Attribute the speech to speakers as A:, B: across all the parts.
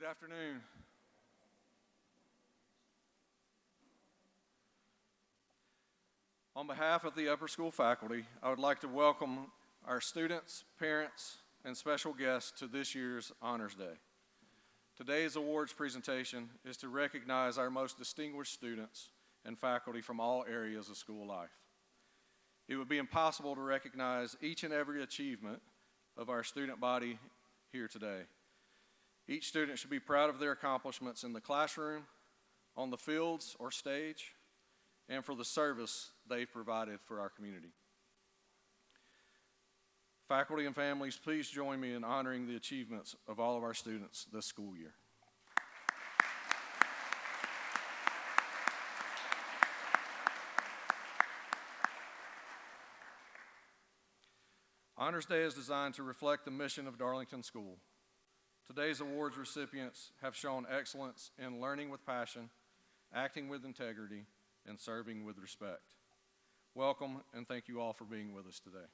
A: Good afternoon. On behalf of the upper school faculty, I would like to welcome our students, parents, and special guests to this year's Honors Day. Today's awards presentation is to recognize our most distinguished students and faculty from all areas of school life. It would be impossible to recognize each and every achievement of our student body here today. Each student should be proud of their accomplishments in the classroom, on the fields or stage, and for the service they've provided for our community. Faculty and families, please join me in honoring the achievements of all of our students this school year. Honors Day is designed to reflect the mission of Darlington School. Today's awards recipients have shown excellence in learning with passion, acting with integrity, and serving with respect. Welcome, and thank you all for being with us today.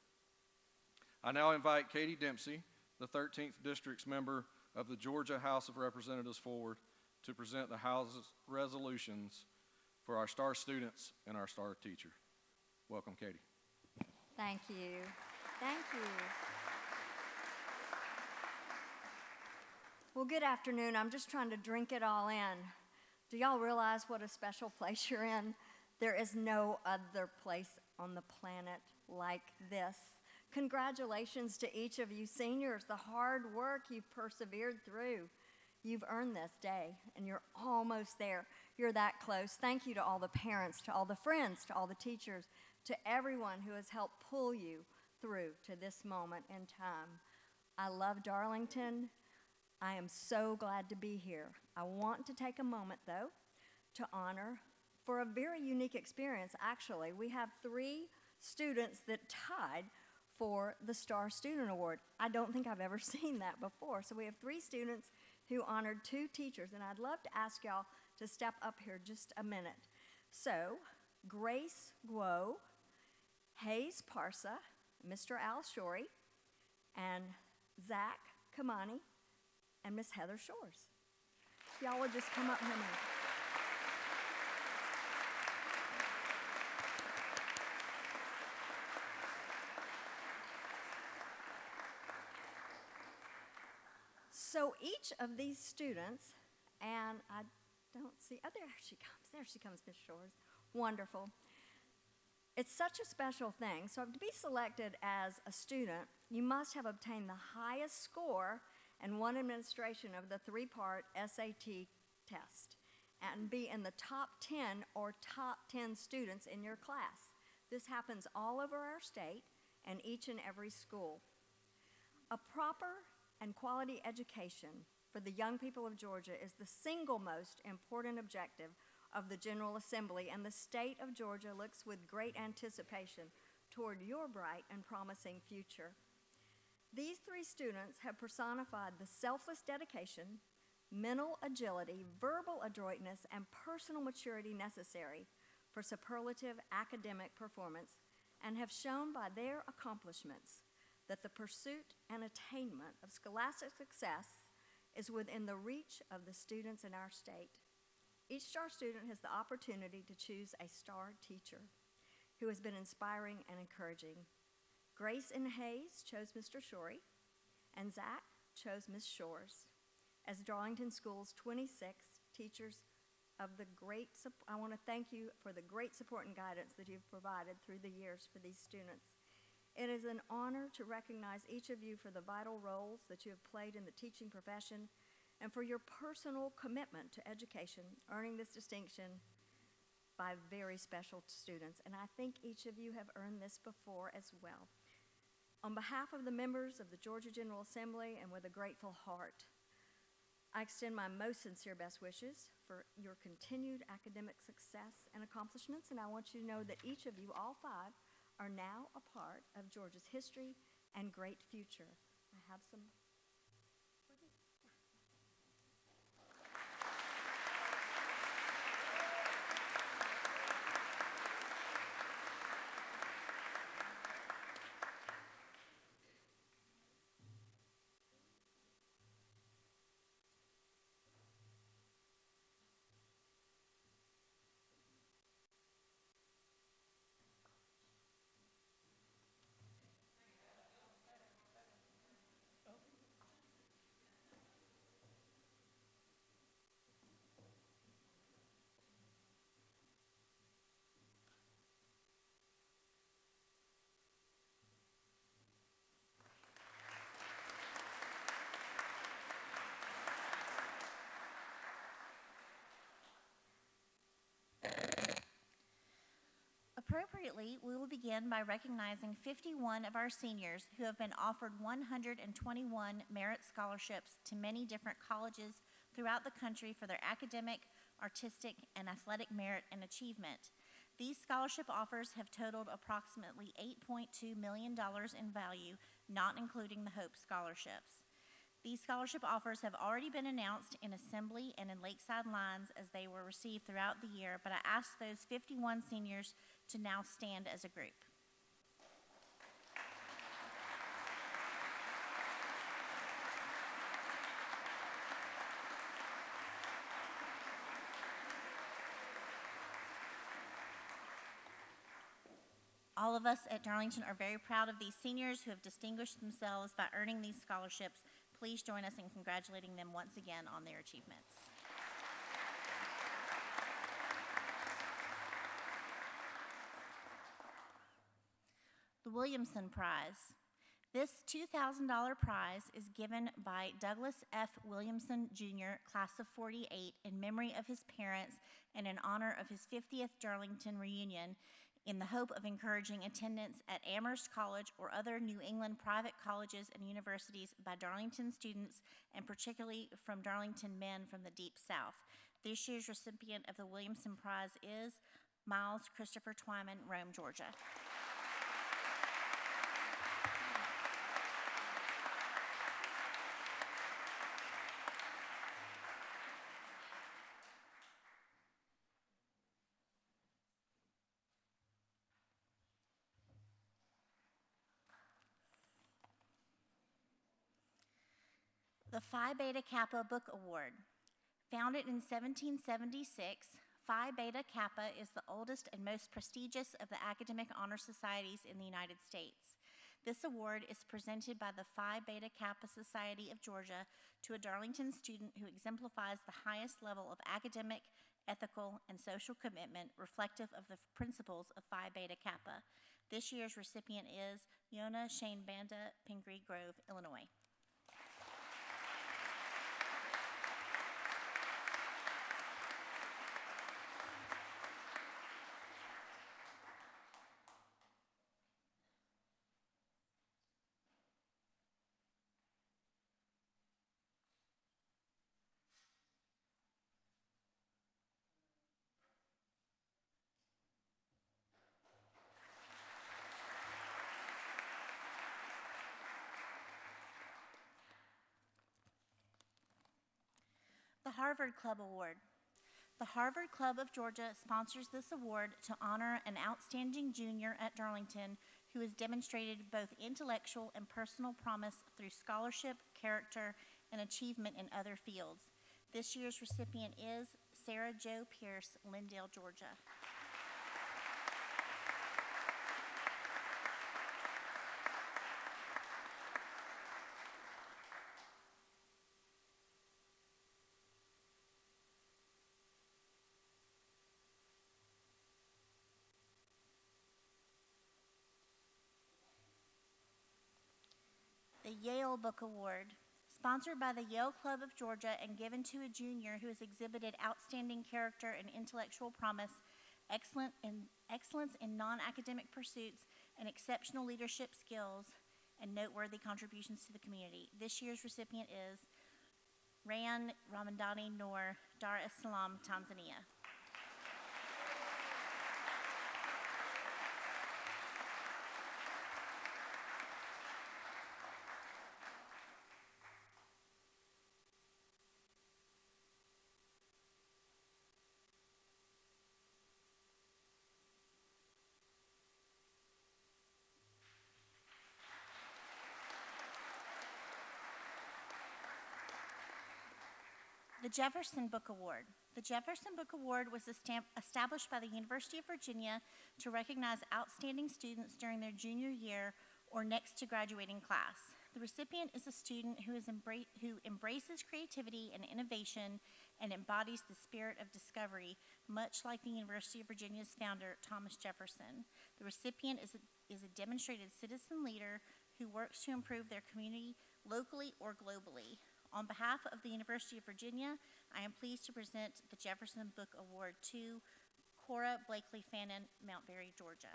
A: I now invite Katie Dempsey, the 13th District's member of the Georgia House of Representatives, forward to present the House's resolutions for our star students and our star teacher. Welcome, Katie.
B: Thank you. Thank you. Well, good afternoon. I'm just trying to drink it all in. Do y'all realize what a special place you're in? There is no other place on the planet like this. Congratulations to each of you seniors, the hard work you've persevered through. You've earned this day, and you're almost there. You're that close. Thank you to all the parents, to all the friends, to all the teachers, to everyone who has helped pull you through to this moment in time. I love Darlington. I am so glad to be here. I want to take a moment, though, to honor, for a very unique experience, actually. We have 3 students that tied for the Star Student Award. I don't think I've ever seen that before. So we have 3 students who honored 2 teachers, and I'd love to ask y'all to step up here just a minute. So, Grace Guo, Hayes Parsa, Mr. Al Shorey, and Zach Kamani, and Miss Heather Shores. If y'all would just come up here a minute. So each of these students, and I don't see, oh, there she comes, Miss Shores. Wonderful. It's such a special thing. So to be selected as a student, you must have obtained the highest score in one administration of the 3-part SAT test and be in the top 10 or top 10 students in your class. This happens all over our state and each and every school. A proper and quality education for the young people of Georgia is the single most important objective of the General Assembly, and the state of Georgia looks with great anticipation toward your bright and promising future. These 3 students have personified the selfless dedication, mental agility, verbal adroitness, and personal maturity necessary for superlative academic performance, and have shown by their accomplishments that the pursuit and attainment of scholastic success is within the reach of the students in our state. Each star student has the opportunity to choose a star teacher who has been inspiring and encouraging. Grace and Hayes chose Mr. Shorey, and Zach chose Miss Shores. As Darlington School's 26 teachers of the I want to thank you for the great support and guidance that you've provided through the years for these students. It is an honor to recognize each of you for the vital roles that you have played in the teaching profession and for your personal commitment to education, earning this distinction by very special students. And I think each of you have earned this before as well. On behalf of the members of the Georgia General Assembly and with a grateful heart, I extend my most sincere best wishes for your continued academic success and accomplishments, and I want you to know that each of you, all 5, are now a part of Georgia's history and great future. I have some.
C: Appropriately, we will begin by recognizing 51 of our seniors who have been offered 121 merit scholarships to many different colleges throughout the country for their academic, artistic, and athletic merit and achievement. These scholarship offers have totaled approximately $8.2 million in value, not including the Hope scholarships. These scholarship offers have already been announced in Assembly and in Lakeside lines as they were received throughout the year, but I ask those 51 seniors to now stand as a group. All of us at Darlington are very proud of these seniors who have distinguished themselves by earning these scholarships. Please join us in congratulating them once again on their achievements. The Williamson Prize. This $2,000 prize is given by Douglas F. Williamson, Jr., class of 48, in memory of his parents and in honor of his 50th Darlington reunion, in the hope of encouraging attendance at Amherst College or other New England private colleges and universities by Darlington students, and particularly from Darlington men from the Deep South. This year's recipient of the Williamson Prize is Miles Christopher Twyman, Rome, Georgia. The Phi Beta Kappa Book Award. Founded in 1776, Phi Beta Kappa is the oldest and most prestigious of the academic honor societies in the United States. This award is presented by the Phi Beta Kappa Society of Georgia to a Darlington student who exemplifies the highest level of academic, ethical, and social commitment reflective of the principles of Phi Beta Kappa. This year's recipient is Yona Shane Banda, Pingree Grove, Illinois. The Harvard Club Award. The Harvard Club of Georgia sponsors this award to honor an outstanding junior at Darlington who has demonstrated both intellectual and personal promise through scholarship, character, and achievement in other fields. This year's recipient is Sarah Jo Pierce, Lindale, Georgia. The Yale Book Award, sponsored by the Yale Club of Georgia and given to a junior who has exhibited outstanding character and intellectual promise, excellence in non-academic pursuits, and exceptional leadership skills and noteworthy contributions to the community. This year's recipient is Rayan Ramadani Noor, Dar es Salaam, Tanzania. The Jefferson Book Award. The Jefferson Book Award was established by the University of Virginia to recognize outstanding students during their junior year or next to graduating class. The recipient is a student who embraces creativity and innovation and embodies the spirit of discovery, much like the University of Virginia's founder, Thomas Jefferson. The recipient is a demonstrated citizen leader who works to improve their community locally or globally. On behalf of the University of Virginia, I am pleased to present the Jefferson Book Award to Cora Blakely Fannin, Mount Berry, Georgia.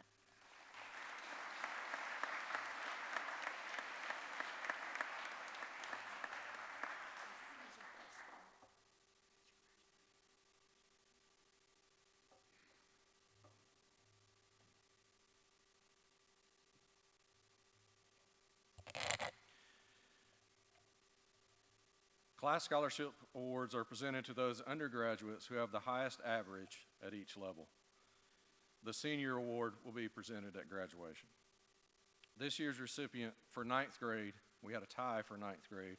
A: Class scholarship awards are presented to those undergraduates who have the highest average at each level. The senior award will be presented at graduation. This year's recipient for ninth grade, we had a tie for ninth grade,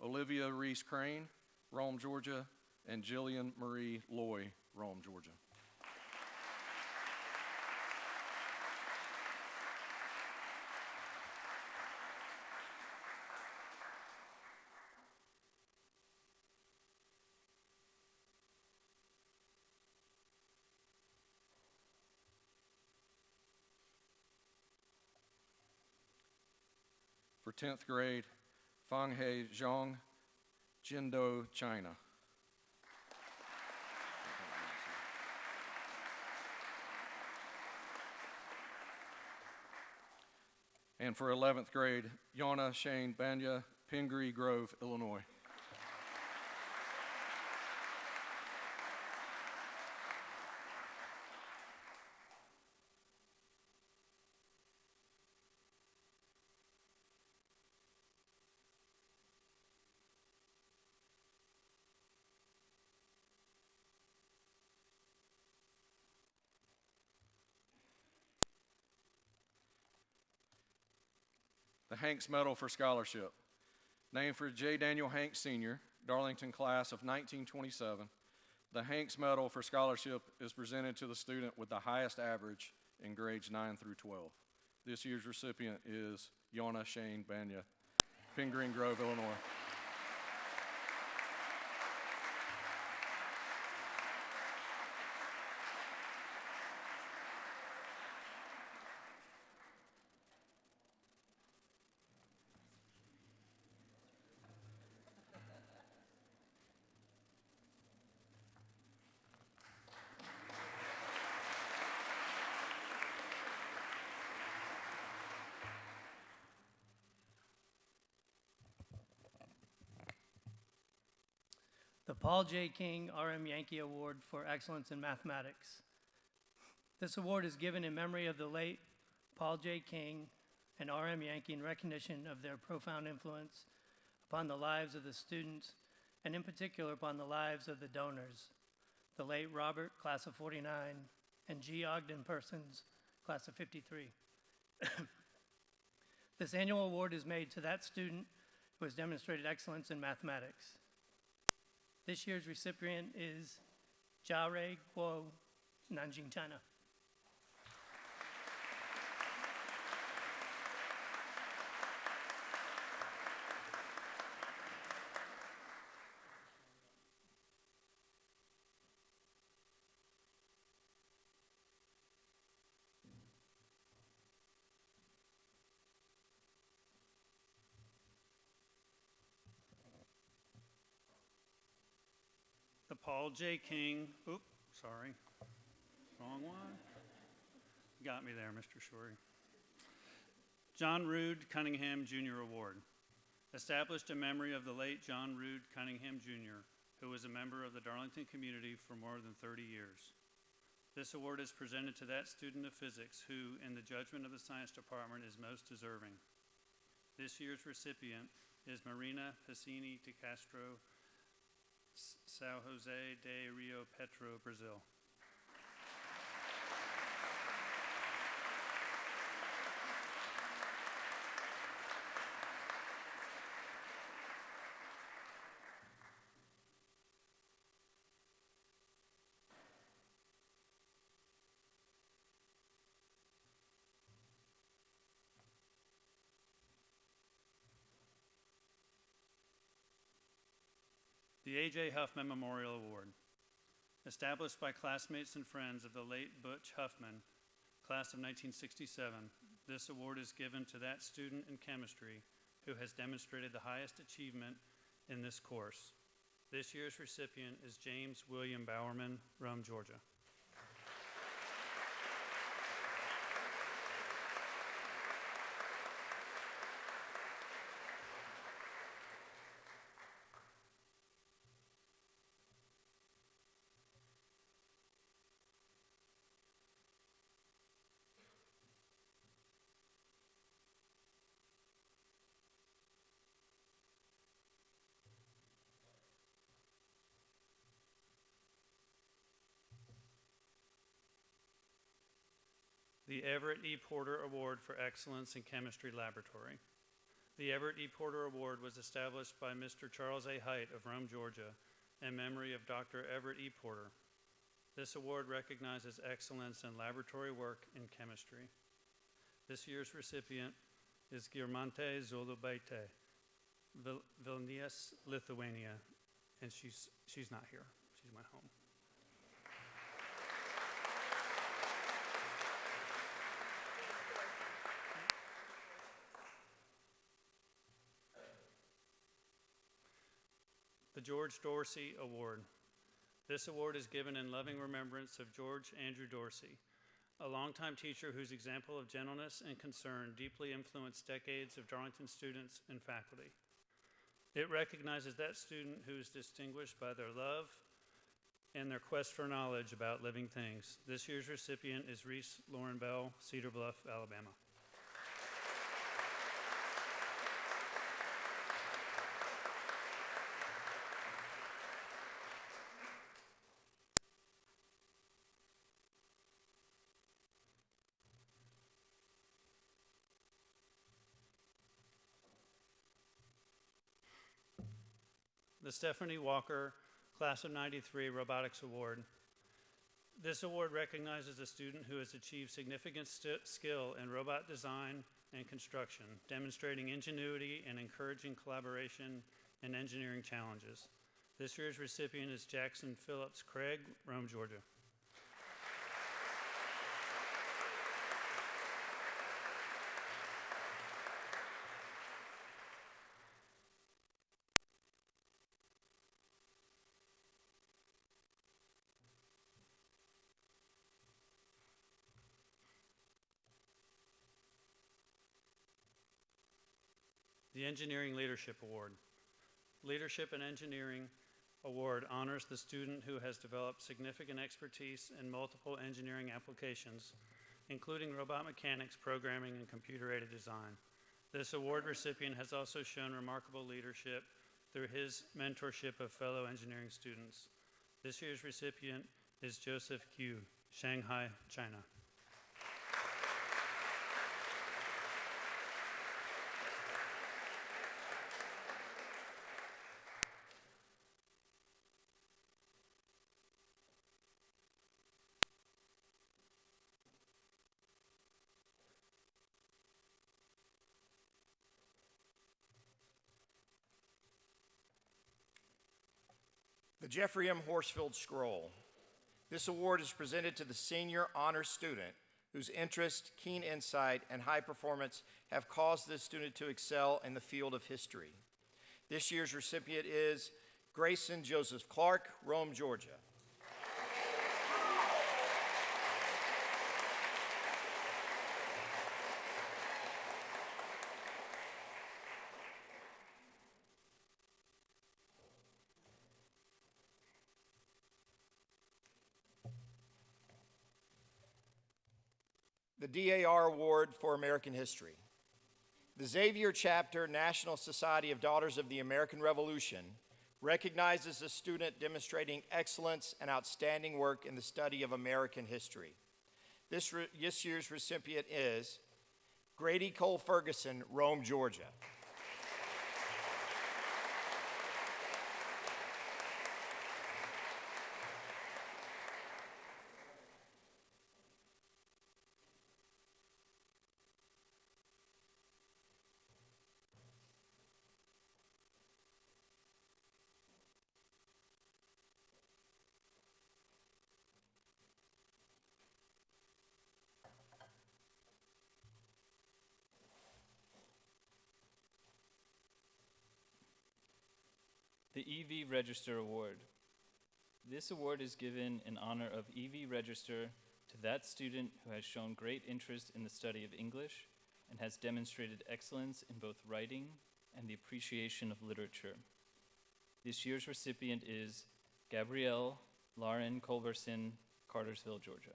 A: Olivia Reese Crane, Rome, Georgia, and Jillian Marie Loy, Rome, Georgia. For 10th grade, Fanghe Zhang, Jindo, China. And for 11th grade, Yana Shane Banya, Pingree Grove, Illinois. The Hanks Medal for Scholarship, named for J. Daniel Hanks Sr., Darlington class of 1927. The Hanks Medal for Scholarship is presented to the student with the highest average in grades 9 through 12. This year's recipient is Yana Shane Banya, Pingree Grove, Illinois.
D: The Paul J. King R.M. Yankee Award for Excellence in Mathematics. This award is given in memory of the late Paul J. King and R.M. Yankee in recognition of their profound influence upon the lives of the students, and in particular upon the lives of the donors, the late Robert, class of 49, and G. Ogden Persons, class of 53. This annual award is made to that student who has demonstrated excellence in mathematics. This year's recipient is Jiarei Guo, Nanjing, China.
E: The Paul J. King, wrong one. Got me there, Mr. Shorey. John Rood Cunningham Jr. Award, established in memory of the late John Rood Cunningham Jr., who was a member of the Darlington community for more than 30 years. This award is presented to that student of physics who, in the judgment of the science department, is most deserving. This year's recipient is Marina Pacini de Castro, São José de Rio Petro, Brazil. The A.J. Huffman Memorial Award, established by classmates and friends of the late Butch Huffman, class of 1967. This award is given to that student in chemistry who has demonstrated the highest achievement in this course. This year's recipient is James William Bowerman, Rome, Georgia. the Everett E. Porter Award for Excellence in Chemistry Laboratory. The Everett E. Porter Award was established by Mr. Charles A. Height of Rome, Georgia, in memory of Dr. Everett E. Porter. This award recognizes excellence in laboratory work in chemistry. This year's recipient is Girmante Zolubaite, Vilnius, Lithuania, and she's not here. She went home. The George Dorsey Award. This award is given in loving remembrance of George Andrew Dorsey, a longtime teacher whose example of gentleness and concern deeply influenced decades of Darlington students and faculty. It recognizes that student who is distinguished by their love and their quest for knowledge about living things. This year's recipient is Reese Lauren Bell, Cedar Bluff, Alabama. The Stephanie Walker Class of '93 Robotics Award. This award recognizes a student who has achieved significant skill in robot design and construction, demonstrating ingenuity and encouraging collaboration in engineering challenges. This year's recipient is Jackson Phillips Craig, Rome, Georgia. The Engineering Leadership Award. Leadership in Engineering Award honors the student who has developed significant expertise in multiple engineering applications, including robot mechanics, programming, and computer-aided design. This award recipient has also shown remarkable leadership through his mentorship of fellow engineering students. This year's recipient is Joseph Q, Shanghai, China.
F: The Jeffrey M. Horsfield Scroll. This award is presented to the senior honor student whose interest, keen insight, and high performance have caused this student to excel in the field of history. This year's recipient is Grayson Joseph Clark, Rome, Georgia. The DAR Award for American History. The Xavier Chapter National Society of Daughters of the American Revolution recognizes a student demonstrating excellence and outstanding work in the study of American history. This year's recipient is Grady Cole Ferguson, Rome, Georgia.
G: The EV Register Award. This award is given in honor of EV Register to that student who has shown great interest in the study of English and has demonstrated excellence in both writing and the appreciation of literature. This year's recipient is Gabrielle Lauren Culberson, Cartersville, Georgia.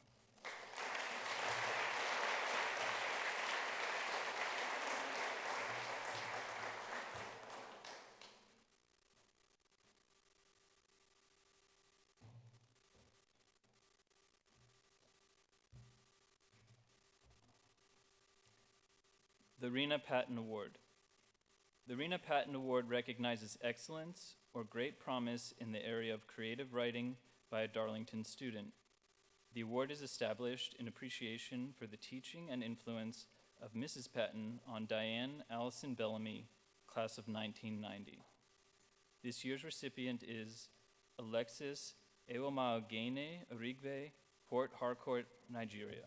G: the Rena Patton Award. The Rena Patton Award recognizes excellence or great promise in the area of creative writing by a Darlington student. The award is established in appreciation for the teaching and influence of Mrs. Patton on Diane Allison Bellamy, class of 1990. This year's recipient is Alexis Ewomaogene Origbe, Port Harcourt, Nigeria.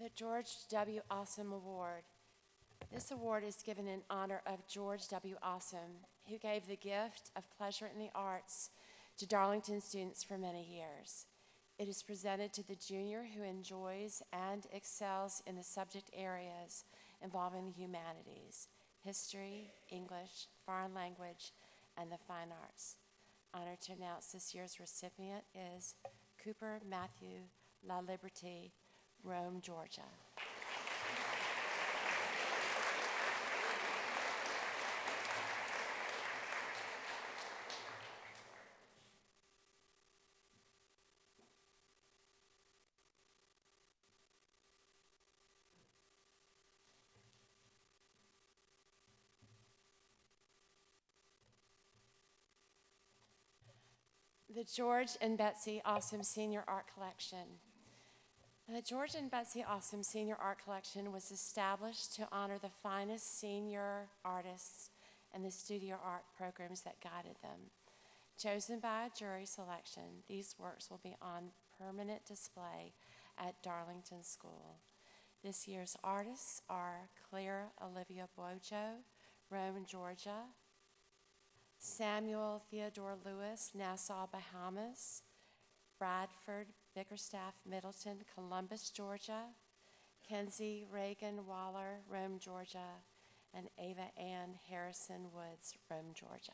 H: The George W. Awesome Award. This award is given in honor of George W. Awesome, who gave the gift of pleasure in the arts to Darlington students for many years. It is presented to the junior who enjoys and excels in the subject areas involving the humanities, history, English, foreign language, and the fine arts. Honored to announce this year's recipient is Cooper Matthew La Liberté, Rome, Georgia. The George and Betsy Awesome Senior Art Collection. The George and Betsy Awesome Senior Art Collection was established to honor the finest senior artists and the studio art programs that guided them. Chosen by a jury selection, these works will be on permanent display at Darlington School. This year's artists are Claire Olivia Bojo, Rome, Georgia; Samuel Theodore Lewis, Nassau, Bahamas; Bradford Bickerstaff Middleton, Columbus, Georgia; Kenzie Reagan Waller, Rome, Georgia; and Ava Ann Harrison Woods, Rome, Georgia.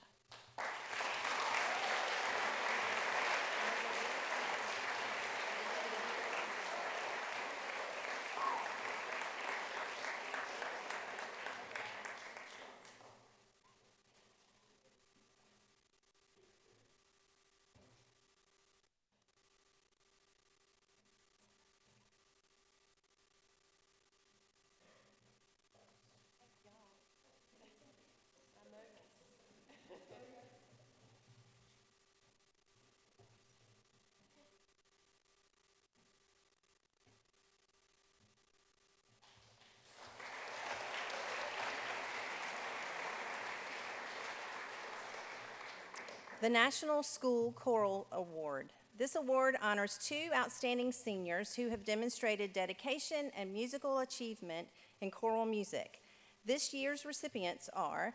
I: The National School Choral Award. This award honors 2 outstanding seniors who have demonstrated dedication and musical achievement in choral music. This year's recipients are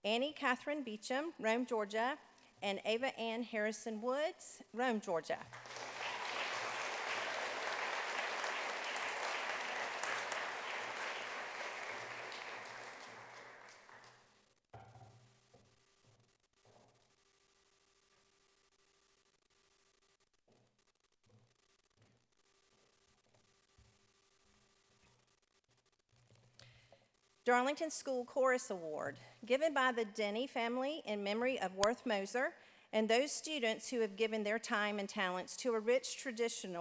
I: Annie Catherine Beecham, Rome, Georgia; and Ava Ann Harrison Woods, Rome, Georgia. Darlington School Chorus Award, given by the Denny family in memory of Worth Moser and those students who have given their time and talents to a rich tradition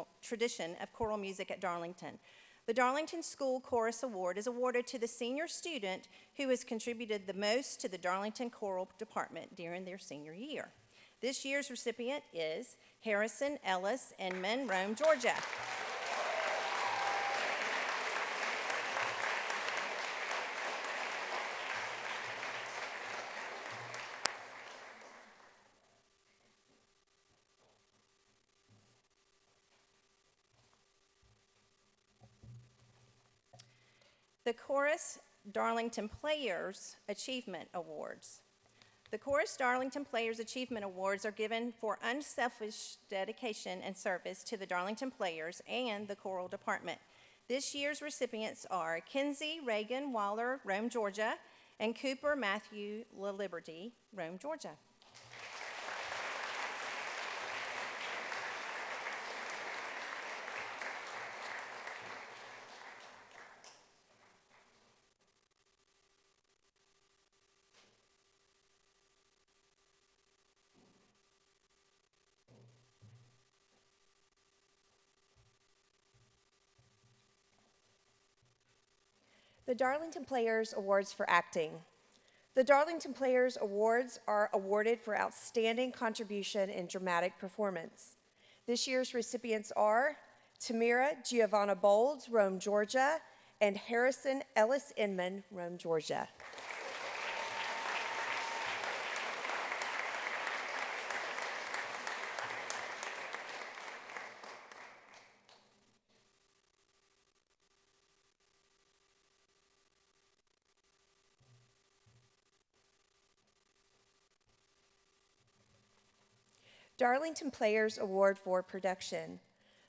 I: of choral music at Darlington. The Darlington School Chorus Award is awarded to the senior student who has contributed the most to the Darlington Choral Department during their senior year. This year's recipient is Harrison Ellis Inman, Rome, Georgia. The Chorus Darlington Players Achievement Awards. The Chorus Darlington Players Achievement Awards are given for unselfish dedication and service to the Darlington Players and the choral department. This year's recipients are Kinsey Reagan Waller, Rome, Georgia, and Cooper Matthew LaLiberty, Rome, Georgia. The Darlington Players Awards for Acting. The Darlington Players Awards are awarded for outstanding contribution in dramatic performance. This year's recipients are Tamira Giovanna Bold, Rome, Georgia, and Harrison Ellis Inman, Rome, Georgia. Darlington Players Award for Production.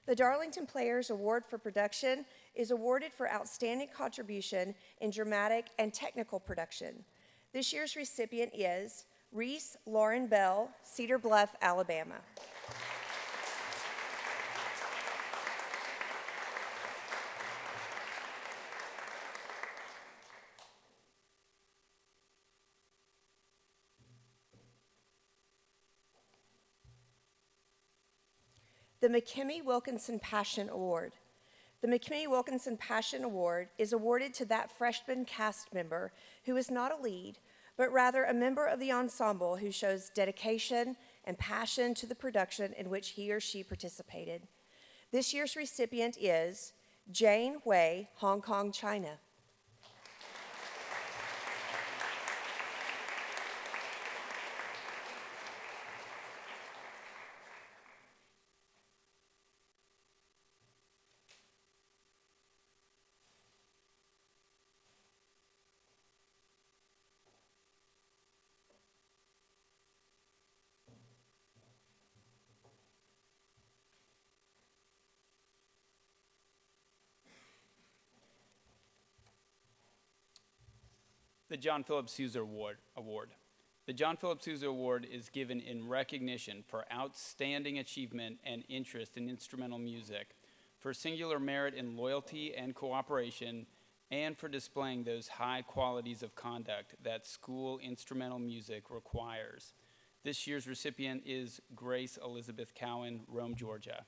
I: The Darlington Players Award for Production is awarded for outstanding contribution in dramatic and technical production. This year's recipient is Reese Lauren Bell, Cedar Bluff, Alabama. The McKimmy Wilkinson Passion Award. The McKimmy Wilkinson Passion Award is awarded to that freshman cast member who is not a lead, but rather a member of the ensemble who shows dedication and passion to the production in which he or she participated. This year's recipient is Jane Wei, Hong Kong, China.
J: The John Philip Sousa Award. The John Philip Sousa Award is given in recognition for outstanding achievement and interest in instrumental music, for singular merit in loyalty and cooperation, and for displaying those high qualities of conduct that school instrumental music requires. This year's recipient is Grace Elizabeth Cowan, Rome, Georgia.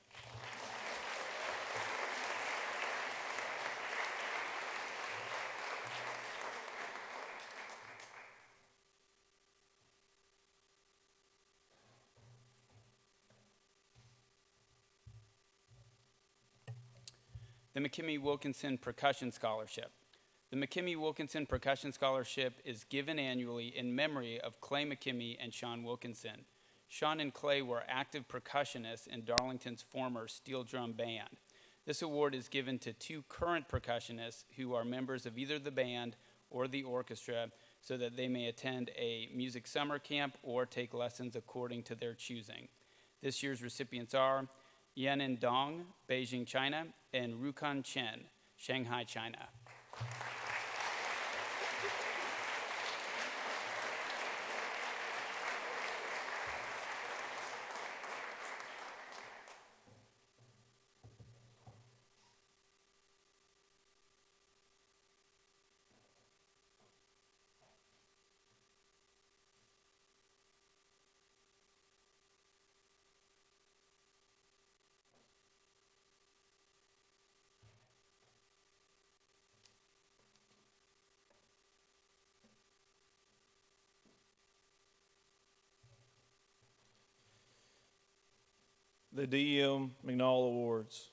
J: The McKimmy Wilkinson Percussion Scholarship. The McKimmy Wilkinson Percussion Scholarship is given annually in memory of Clay McKimmy and Sean Wilkinson. Sean and Clay were active percussionists in Darlington's former steel drum band. This award is given to two current percussionists who are members of either the band or the orchestra so that they may attend a music summer camp or take lessons according to their choosing. This year's recipients are Yanin Dong, Beijing, China, and Rukan Chen, Shanghai, China.
K: The D.M. McNall Awards.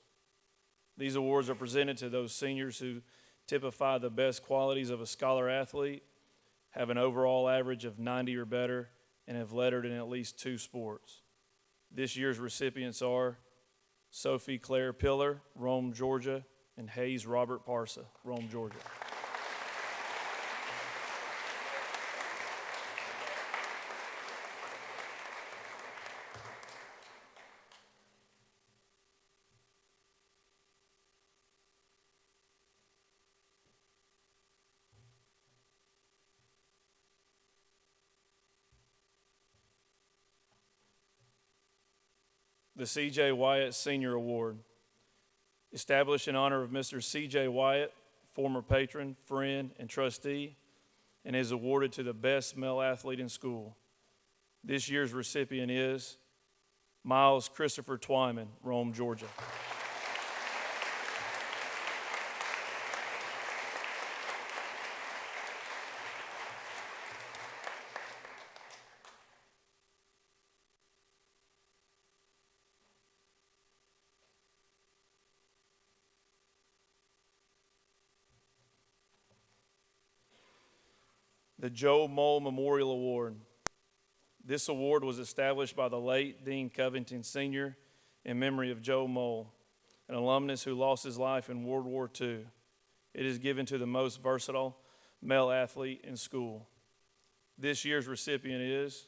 K: These awards are presented to those seniors who typify the best qualities of a scholar athlete, have an overall average of 90 or better, and have lettered in at least 2 sports. This year's recipients are Sophie Claire Pillar, Rome, Georgia, and Hayes Robert Parsa, Rome, Georgia. the C.J. Wyatt Senior Award, established in honor of Mr. C.J. Wyatt, former patron, friend, and trustee, and is awarded to the best male athlete in school. This year's recipient is Miles Christopher Twyman, Rome, Georgia. The Joe Mole Memorial Award. This award was established by the late Dean Covington Sr. in memory of Joe Mole, an alumnus who lost his life in World War II. It is given to the most versatile male athlete in school. This year's recipient is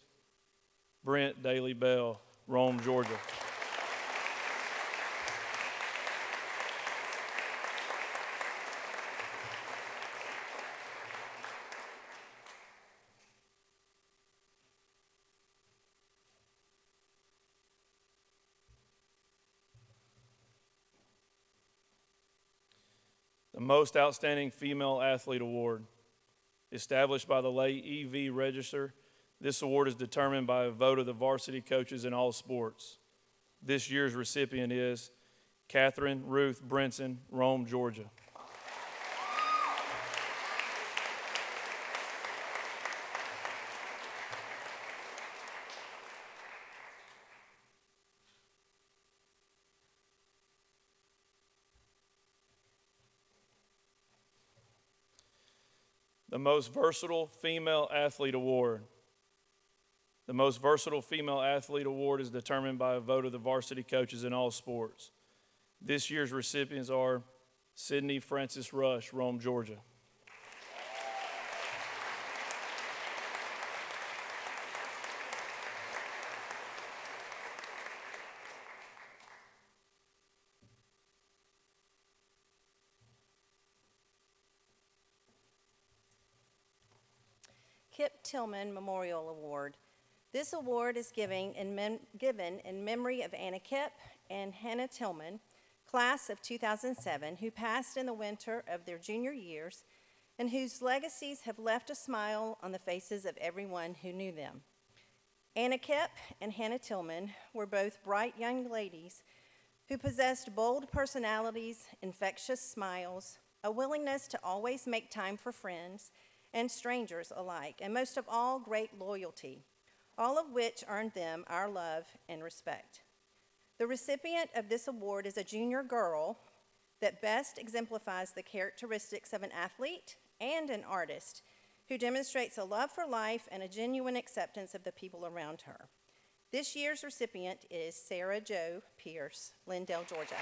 K: Brent Daly Bell, Rome, Georgia. The Most Outstanding Female Athlete Award. Established by the late E.V. Register, this award is determined by a vote of the varsity coaches in all sports. This year's recipient is Catherine Ruth Brinson, Rome, Georgia. The Most Versatile Female Athlete Award. The Most Versatile Female Athlete Award is determined by a vote of the varsity coaches in all sports. This year's recipients are Sydney Francis Rush, Rome, Georgia.
I: Kip Tillman Memorial Award. This award is given in memory of Anna Kip and Hannah Tillman, class of 2007, who passed in the winter of their junior years and whose legacies have left a smile on the faces of everyone who knew them. Anna Kip and Hannah Tillman were both bright young ladies who possessed bold personalities, infectious smiles, a willingness to always make time for friends and strangers alike, and most of all, great loyalty, all of which earned them our love and respect. The recipient of this award is a junior girl that best exemplifies the characteristics of an athlete and an artist who demonstrates a love for life and a genuine acceptance of the people around her. This year's recipient is Sarah Jo Pierce, Lindale, Georgia.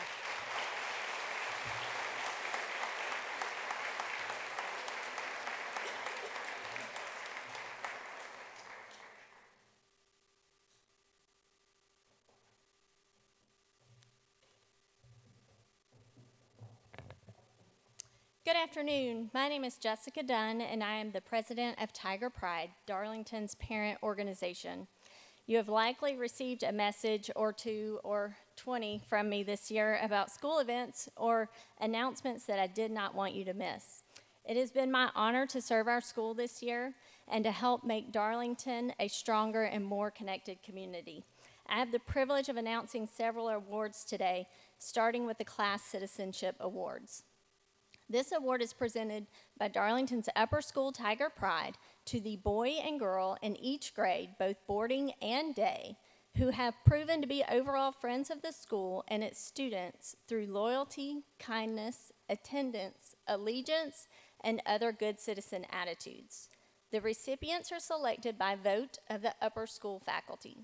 L: Good afternoon. My name is Jessica Dunn, and I am the president of Tiger Pride, Darlington's parent organization. You have likely received a message or 2 or 20 from me this year about school events or announcements that I did not want you to miss. It has been my honor to serve our school this year and to help make Darlington a stronger and more connected community. I have the privilege of announcing several awards today, starting with the Class Citizenship Awards. This award is presented by Darlington's Upper School Tiger Pride to the boy and girl in each grade, both boarding and day, who have proven to be overall friends of the school and its students through loyalty, kindness, attendance, allegiance, and other good citizen attitudes. The recipients are selected by vote of the upper school faculty.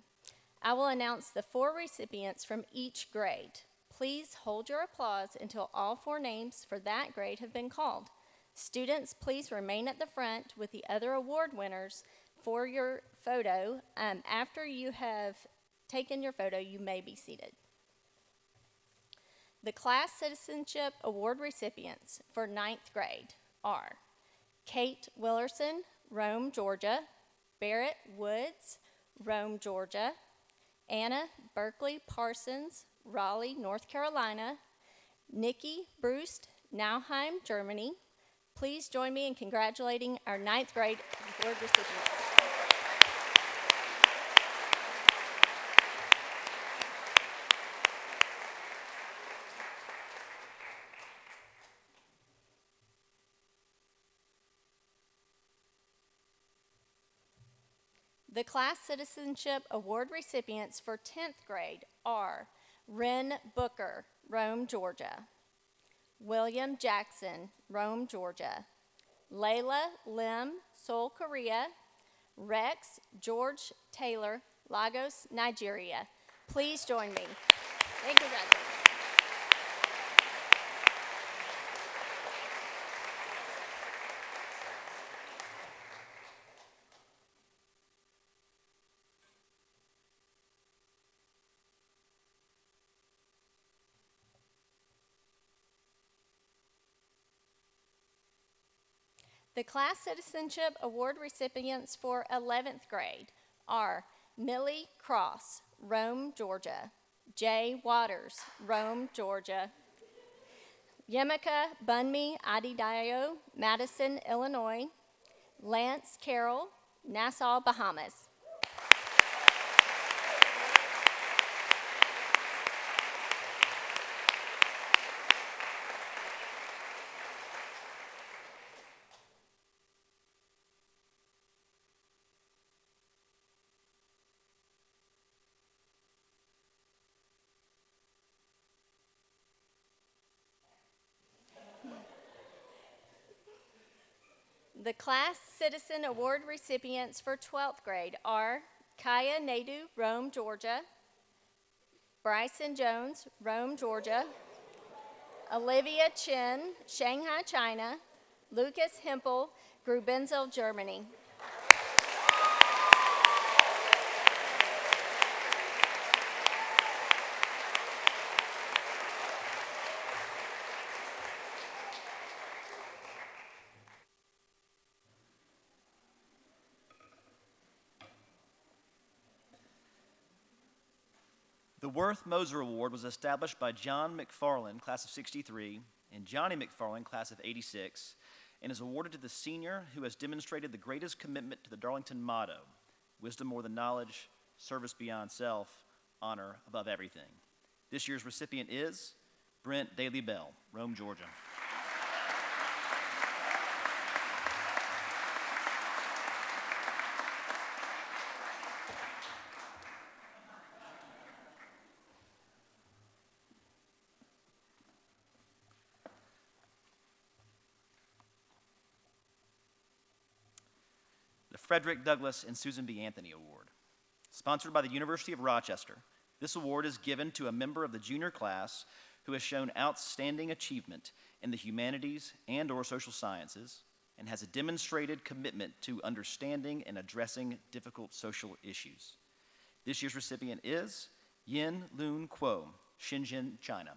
L: I will announce the 4 recipients from each grade. Please hold your applause until all 4 names for that grade have been called. Students, please remain at the front with the other award winners for your photo. After you have taken your photo, you may be seated. The Class Citizenship Award recipients for 9th grade are Kate Willerson, Rome, Georgia; Barrett Woods, Rome, Georgia; Anna Berkeley Parsons, Raleigh, North Carolina. Nikki Bruce, Nauheim, Germany. Please join me in congratulating our 9th grade award recipients. The Class Citizenship Award recipients for 10th grade are Ren Booker, Rome, Georgia. William Jackson, Rome, Georgia. Layla Lim, Seoul, Korea. Rex George Taylor, Lagos, Nigeria. Please join me. Thank you, guys. The Class Citizenship Award recipients for 11th grade are Millie Cross, Rome, Georgia. Jay Waters, Rome, Georgia. Yemika Bunmi Adidayo, Madison, Illinois. Lance Carroll, Nassau, Bahamas. The Class Citizen Award recipients for 12th grade are Kaya Nadu, Rome, Georgia. Bryson Jones, Rome, Georgia. Olivia Chen, Shanghai, China. Lucas Hempel, Grubenzel, Germany.
M: The Worth Moser Award was established by John McFarland, class of 63, and Johnny McFarland, class of 86, and is awarded to the senior who has demonstrated the greatest commitment to the Darlington motto, wisdom more than knowledge, service beyond self, honor above everything. This year's recipient is Brent Daly Bell, Rome, Georgia. The Frederick Douglass and Susan B. Anthony Award. Sponsored by the University of Rochester, this award is given to a member of the junior class who has shown outstanding achievement in the humanities and/or social sciences and has a demonstrated commitment to understanding and addressing difficult social issues. This year's recipient is Yin Lun Kuo, Shenzhen, China.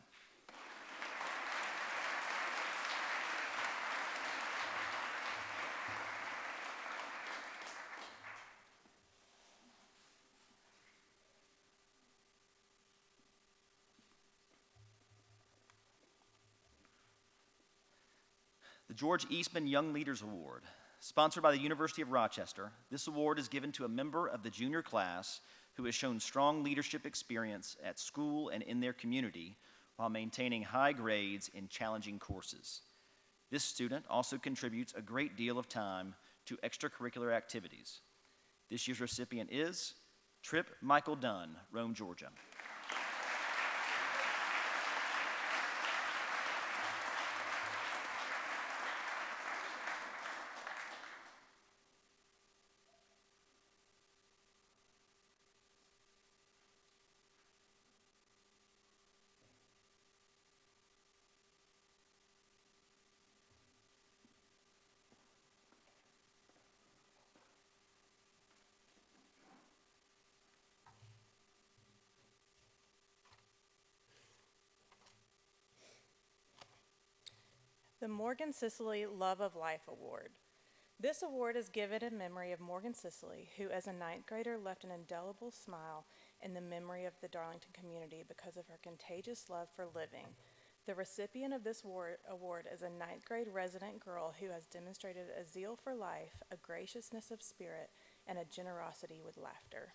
M: The George Eastman Young Leaders Award. Sponsored by the University of Rochester, this award is given to a member of the junior class who has shown strong leadership experience at school and in their community while maintaining high grades in challenging courses. This student also contributes a great deal of time to extracurricular activities. This year's recipient is Tripp Michael Dunn, Rome, Georgia.
N: The Morgan Sicily Love of Life Award. This award is given in memory of Morgan Sicily, who as a 9th grader left an indelible smile in the memory of the Darlington community because of her contagious love for living. The recipient of this award is a ninth grade resident girl who has demonstrated a zeal for life, a graciousness of spirit, and a generosity with laughter.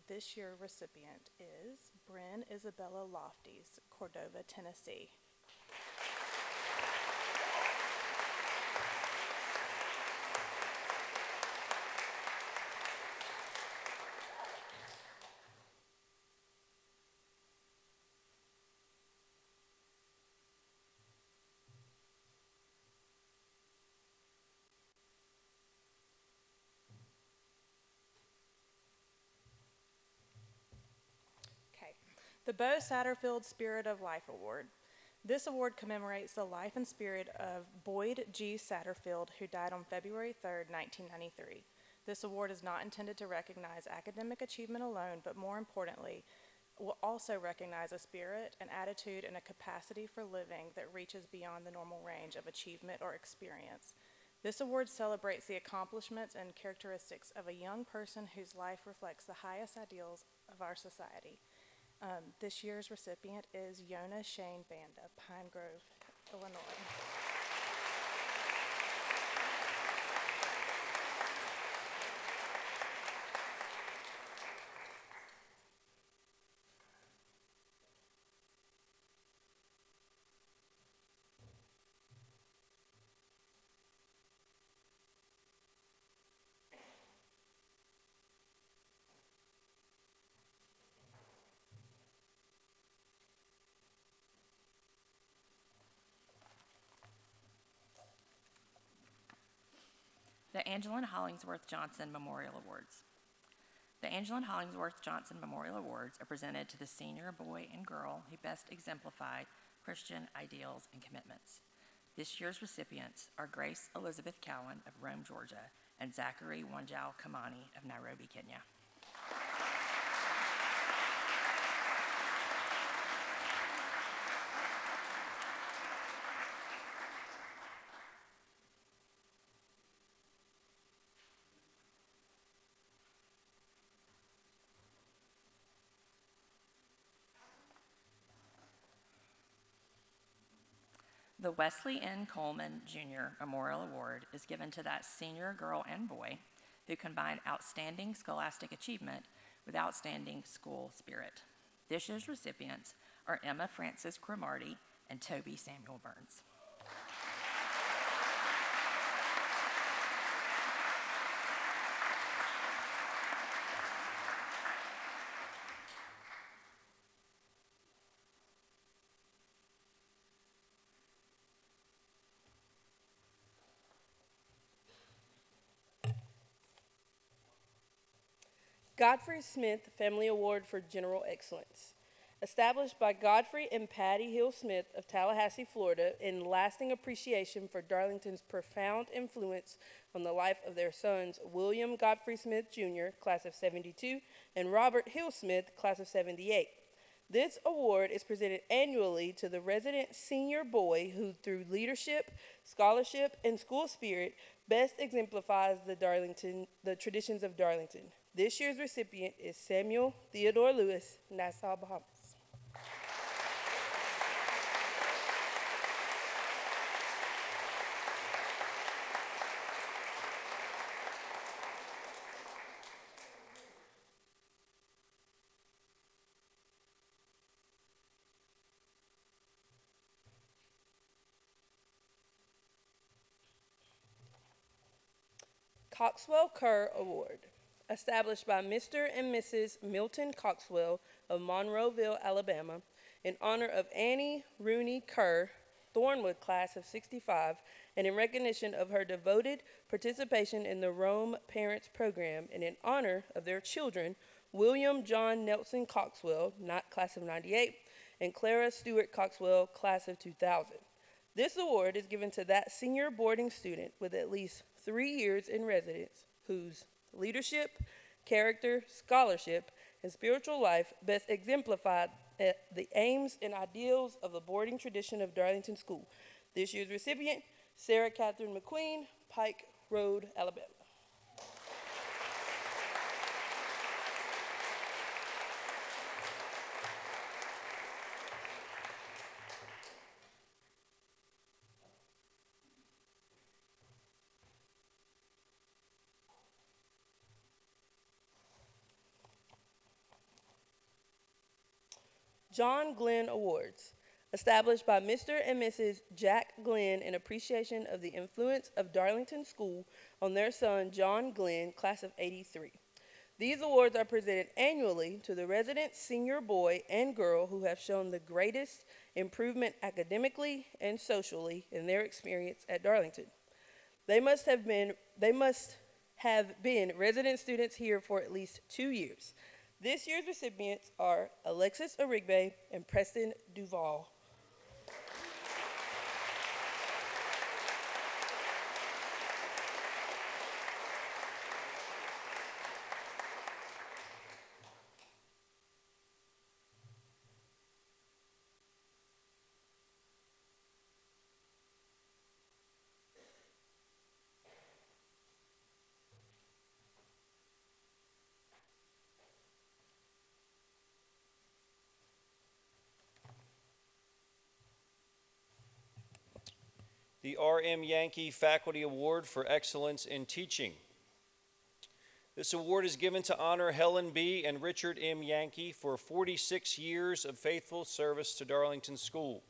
N: This year's recipient is Bryn Isabella Lofties, Cordova, Tennessee. The Bo Satterfield Spirit of Life Award. This award commemorates the life and spirit of Boyd G. Satterfield, who died on February 3, 1993. This award is not intended to recognize academic achievement alone, but more importantly, will also recognize a spirit, an attitude, and a capacity for living that reaches beyond the normal range of achievement or experience. This award celebrates the accomplishments and characteristics of a young person whose life reflects the highest ideals of our society. This year's recipient is Yona Shane Banda, Pine Grove, Illinois.
O: The Angelin Hollingsworth Johnson Memorial Awards. The Angelin Hollingsworth Johnson Memorial Awards are presented to the senior boy and girl who best exemplified Christian ideals and commitments. This year's recipients are Grace Elizabeth Cowan of Rome, Georgia, and Zachary Wanjao Kamani of Nairobi, Kenya. The Wesley N. Coleman Jr. Memorial Award is given to that senior girl and boy who combined outstanding scholastic achievement with outstanding school spirit. This year's recipients are Emma Frances Cromarty and Toby Samuel Burns.
P: Godfrey Smith Family Award for General Excellence. Established by Godfrey and Patty Hill Smith of Tallahassee, Florida, in lasting appreciation for Darlington's profound influence on the life of their sons, William Godfrey Smith Jr., class of 72, and Robert Hill Smith, class of 78. This award is presented annually to the resident senior boy who, through leadership, scholarship, and school spirit, best exemplifies the traditions of Darlington. This year's recipient is Samuel Theodore Lewis, Nassau, Bahamas. Coxwell Kerr Award. Established by Mr. and Mrs. Milton Coxwell of Monroeville, Alabama, in honor of Annie Rooney Kerr, Thornwood class of 65, and in recognition of her devoted participation in the Rome Parents Program, and in honor of their children, William John Nelson Coxwell, not class of 98, and Clara Stewart Coxwell, class of 2000. This award is given to that senior boarding student with at least 3 years in residence whose leadership, character, scholarship, and spiritual life best exemplified the aims and ideals of the boarding tradition of Darlington School. This year's recipient, Sarah Catherine McQueen, Pike Road, Alabama. John Glenn Awards, established by Mr. and Mrs. Jack Glenn in appreciation of the influence of Darlington School on their son, John Glenn, class of '83. These awards are presented annually to the resident senior boy and girl who have shown the greatest improvement academically and socially in their experience at Darlington. They must have been resident students here for at least 2 years. This year's recipients are Alexis Arigbe and Preston Duval.
Q: The R.M. Yankee Faculty Award for Excellence in Teaching. This award is given to honor Helen B. and Richard M. Yankee for 46 years of faithful service to Darlington School.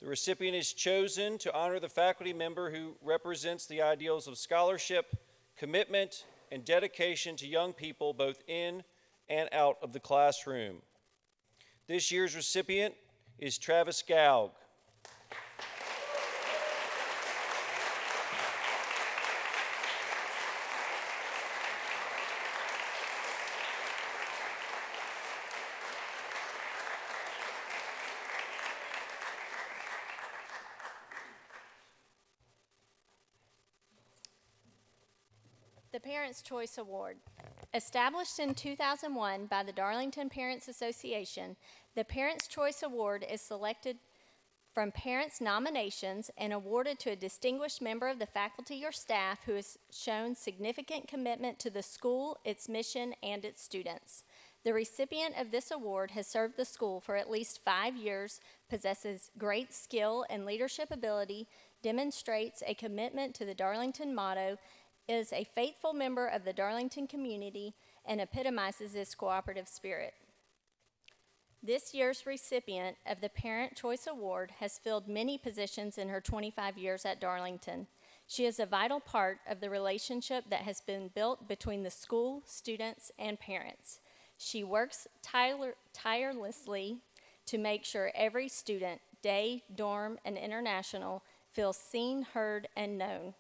Q: The recipient is chosen to honor the faculty member who represents the ideals of scholarship, commitment, and dedication to young people both in and out of the classroom. This year's recipient is Travis Gaug.
L: The Parents' Choice Award. Established in 2001 by the Darlington Parents Association, the Parents' Choice Award is selected from parents' nominations and awarded to a distinguished member of the faculty or staff who has shown significant commitment to the school, its mission, and its students. The recipient of this award has served the school for at least 5 years, possesses great skill and leadership ability, demonstrates a commitment to the Darlington motto, is a faithful member of the Darlington community, and epitomizes its cooperative spirit. This year's recipient of the Parent Choice Award has filled many positions in her 25 years at Darlington. She is a vital part of the relationship that has been built between the school, students, and parents. She works tirelessly to make sure every student, day, dorm, and international, feels seen, heard, and known.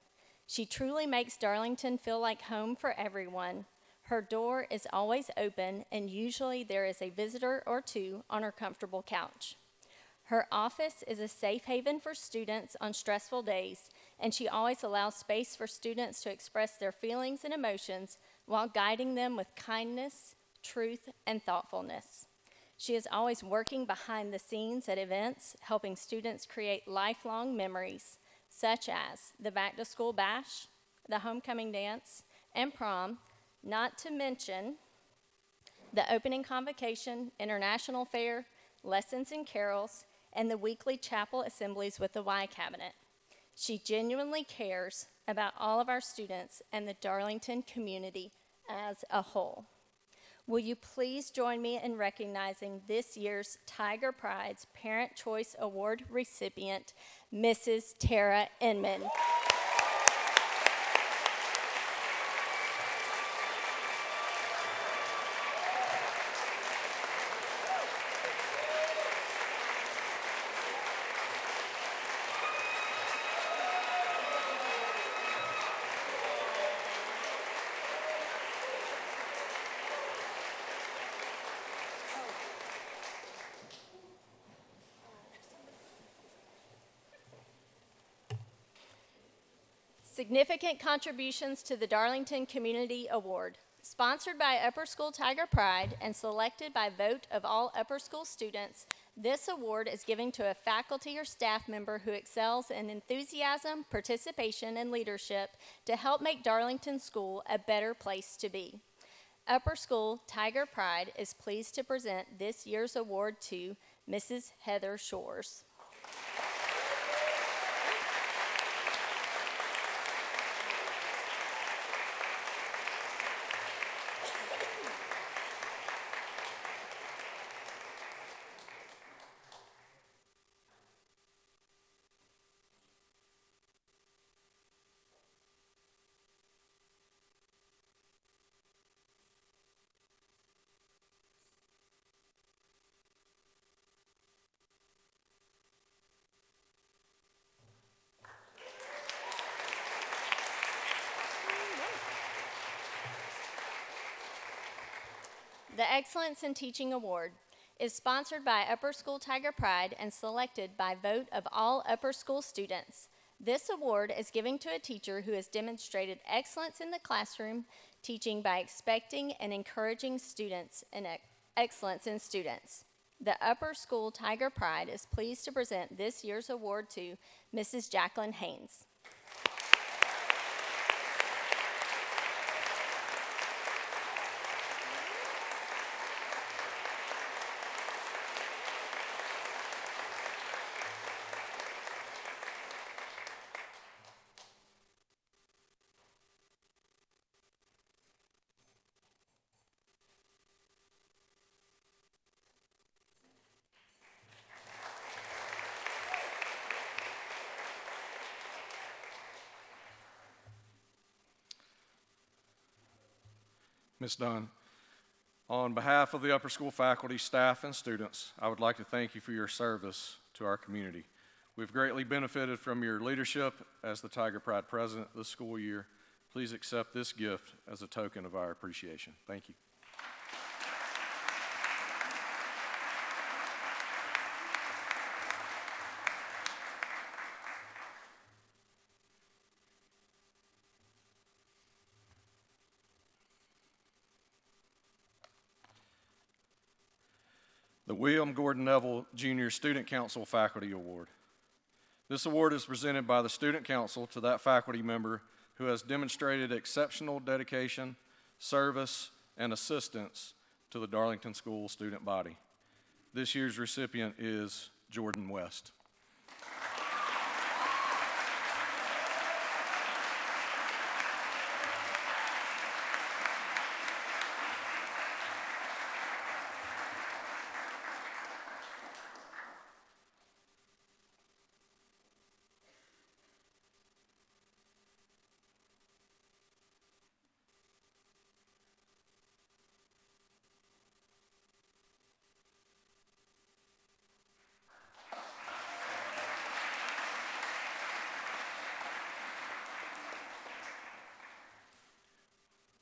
L: She truly makes Darlington feel like home for everyone. Her door is always open, and usually there is a visitor or two on her comfortable couch. Her office is a safe haven for students on stressful days, and she always allows space for students to express their feelings and emotions while guiding them with kindness, truth, and thoughtfulness. She is always working behind the scenes at events, helping students create lifelong memories, such as the back-to-school bash, the homecoming dance, and prom, not to mention the opening convocation, international fair, lessons and carols, and the weekly chapel assemblies with the Y Cabinet. She genuinely cares about all of our students and the Darlington community as a whole. Will you please join me in recognizing this year's Tiger Pride's Parent Choice Award recipient, Mrs. Tara Inman. Significant Contributions to the Darlington Community Award. Sponsored by Upper School Tiger Pride and selected by vote of all upper school students, this award is given to a faculty or staff member who excels in enthusiasm, participation, and leadership to help make Darlington School a better place to be. Upper School Tiger Pride is pleased to present this year's award to Mrs. Heather Shores. The Excellence in Teaching Award is sponsored by Upper School Tiger Pride and selected by vote of all upper school students. This award is given to a teacher who has demonstrated excellence in the classroom, teaching by expecting and encouraging students and excellence in students. The Upper School Tiger Pride is pleased to present this year's award to Mrs. Jacqueline Haynes.
A: Ms. Dunn, on behalf of the upper school faculty, staff, and students, I would like to thank you for your service to our community. We've greatly benefited from your leadership as the Tiger Pride president this school year. Please accept this gift as a token of our appreciation. Thank you. The William Gordon Neville Jr. Student Council Faculty Award. This award is presented by the Student Council to that faculty member who has demonstrated exceptional dedication, service, and assistance to the Darlington School student body. This year's recipient is Jordan West.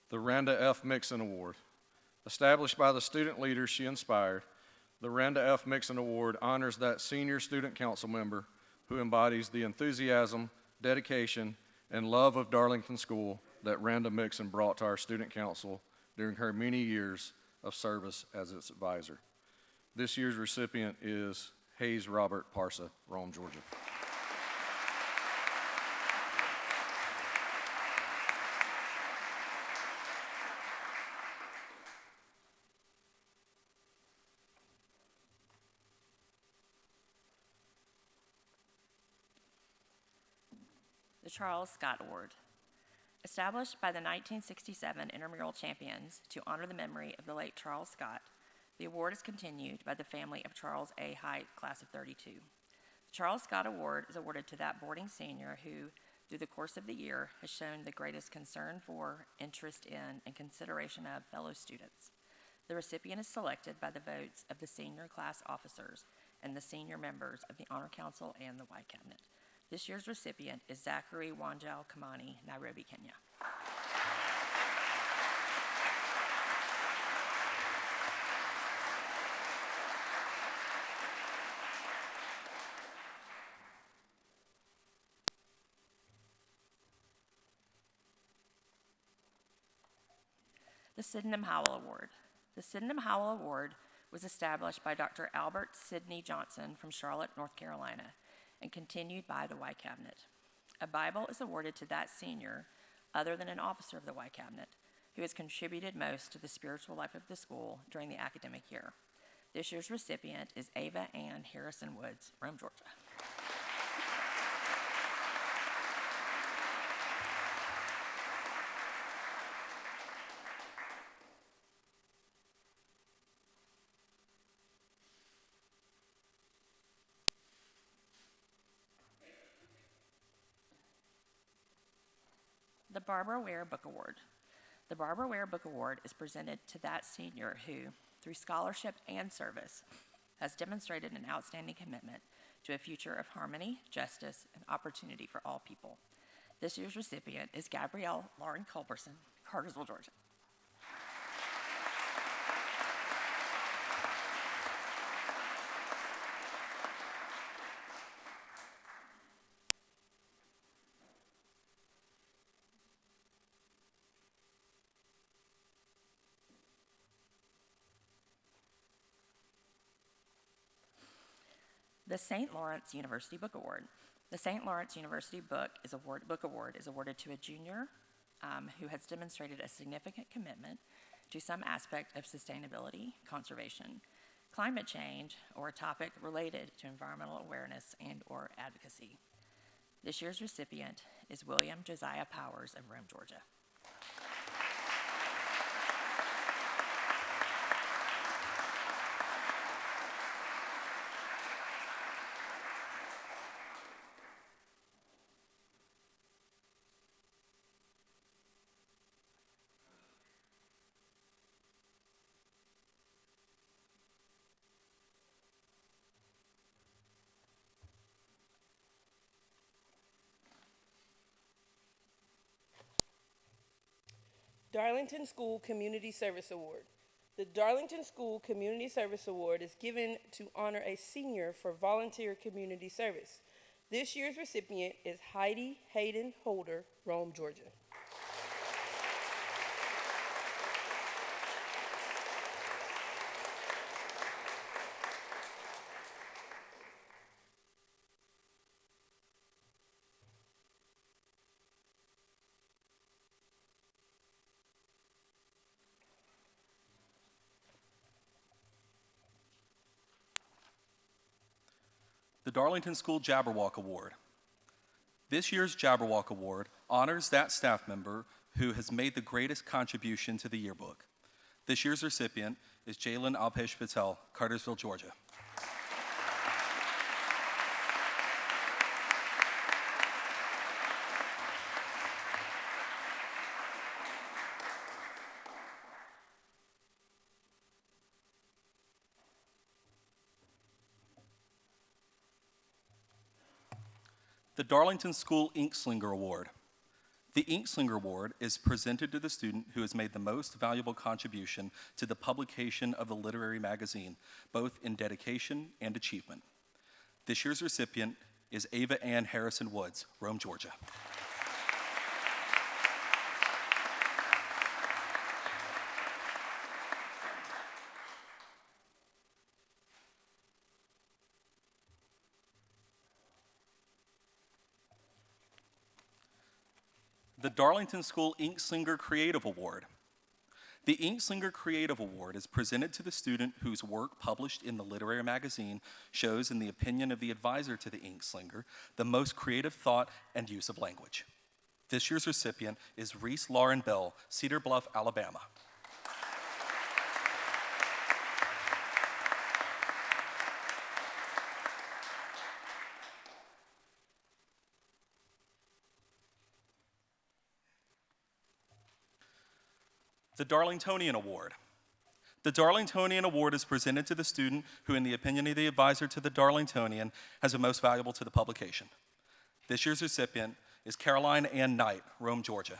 A: The Randa F. Mixon Award. Established by the student leaders she inspired, the Randa F. Mixon Award honors that senior student council member who embodies the enthusiasm, dedication, and love of Darlington School that Randa Mixon brought to our student council during her many years of service as its advisor. This year's recipient is Hayes Robert Parsa, Rome, Georgia.
O: The Charles Scott Award. Established by the 1967 intramural champions to honor the memory of the late Charles Scott, the award is continued by the family of Charles A. Height, class of '32. The Charles Scott Award is awarded to that boarding senior who, through the course of the year, has shown the greatest concern for, interest in, and consideration of fellow students. The recipient is selected by the votes of the senior class officers and the senior members of the Honor Council and the Y Cabinet. This year's recipient is Zachary Wanjao Kamani, Nairobi, Kenya. The Sydenham Howell Award. The Sydenham Howell Award was established by Dr. Albert Sidney Johnson from Charlotte, North Carolina, and continued by the Y Cabinet. A Bible is awarded to that senior, other than an officer of the Y Cabinet, who has contributed most to the spiritual life of the school during the academic year. This year's recipient is Ava Ann Harrison Woods, Rome, Georgia. The Barbara Ware Book Award. The Barbara Ware Book Award is presented to that senior who, through scholarship and service, has demonstrated an outstanding commitment to a future of harmony, justice, and opportunity for all people. This year's recipient is Gabrielle Lauren Culberson, Cartersville, Georgia. The St. Lawrence University Book Award. The St. Lawrence University Book Award is awarded to a junior who has demonstrated a significant commitment to some aspect of sustainability, conservation, climate change, or a topic related to environmental awareness and/or advocacy. This year's recipient is William Josiah Powers of Rome, Georgia.
P: Darlington School Community Service Award. The Darlington School Community Service Award is given to honor a senior for volunteer community service. This year's recipient is Heidi Hayden Holder, Rome, Georgia.
R: The Darlington School Jabberwock Award. This year's Jabberwock Award honors that staff member who has made the greatest contribution to the yearbook. This year's recipient is Jalen Alpesh Patel, Cartersville, Georgia. The Darlington School Inkslinger Award. The Inkslinger Award is presented to the student who has made the most valuable contribution to the publication of the literary magazine, both in dedication and achievement. This year's recipient is Ava Ann Harrison Woods, Rome, Georgia. The Darlington School Inkslinger Creative Award. The Inkslinger Creative Award is presented to the student whose work published in the literary magazine shows, in the opinion of the advisor to the Inkslinger, the most creative thought and use of language. This year's recipient is Reese Lauren Bell, Cedar Bluff, Alabama. The Darlingtonian Award. The Darlingtonian Award is presented to the student who, in the opinion of the advisor to the Darlingtonian, has the most valuable to the publication. This year's recipient is Caroline Ann Knight, Rome, Georgia.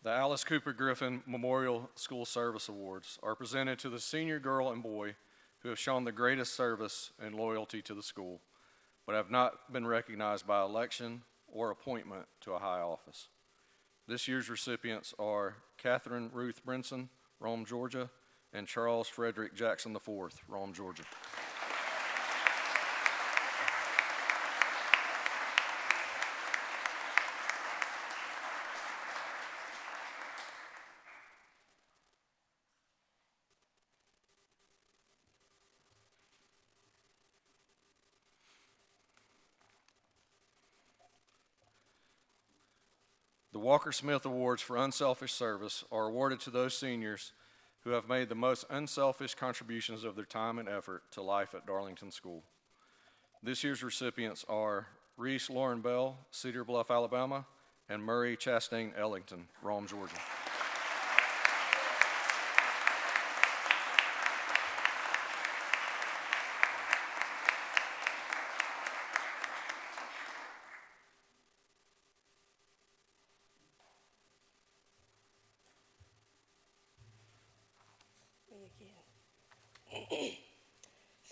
A: The Alice Cooper Griffin Memorial School Service Awards are presented to the senior girl and boy who have shown the greatest service and loyalty to the school, but have not been recognized by election or appointment to a high office. This year's recipients are Catherine Ruth Brinson, Rome, Georgia, and Charles Frederick Jackson IV, Rome, Georgia. The Walker Smith Awards for Unselfish Service are awarded to those seniors who have made the most unselfish contributions of their time and effort to life at Darlington School. This year's recipients are Reese Lauren Bell, Cedar Bluff, Alabama, and Murray Chastain Ellington, Rome, Georgia.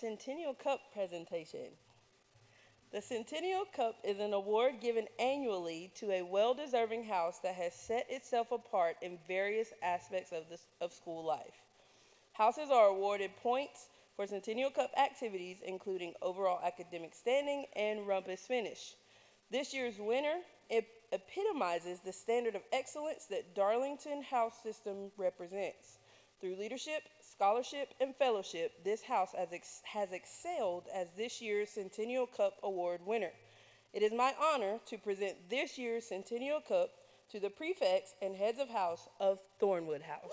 P: Centennial Cup presentation. The Centennial Cup is an award given annually to a well-deserving house that has set itself apart in various aspects of school life. Houses are awarded points for Centennial Cup activities, including overall academic standing and rumpus finish. This year's winner epitomizes the standard of excellence that Darlington House System represents. Through leadership, scholarship, and fellowship, this house has excelled as this year's Centennial Cup Award winner. It is my honor to present this year's Centennial Cup to the prefects and heads of house of Thornwood House.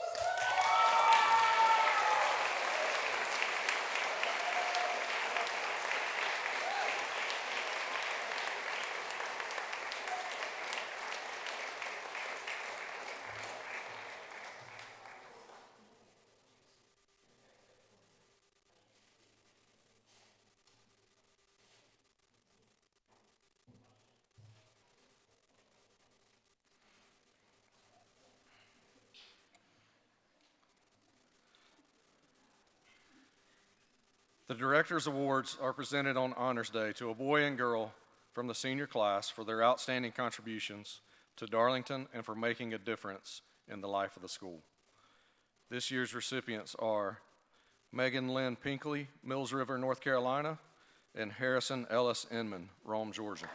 A: The Director's Awards are presented on Honors Day to a boy and girl from the senior class for their outstanding contributions to Darlington and for making a difference in the life of the school. This year's recipients are Megan Lynn Pinkley, Mills River, North Carolina, and Harrison Ellis Inman, Rome, Georgia.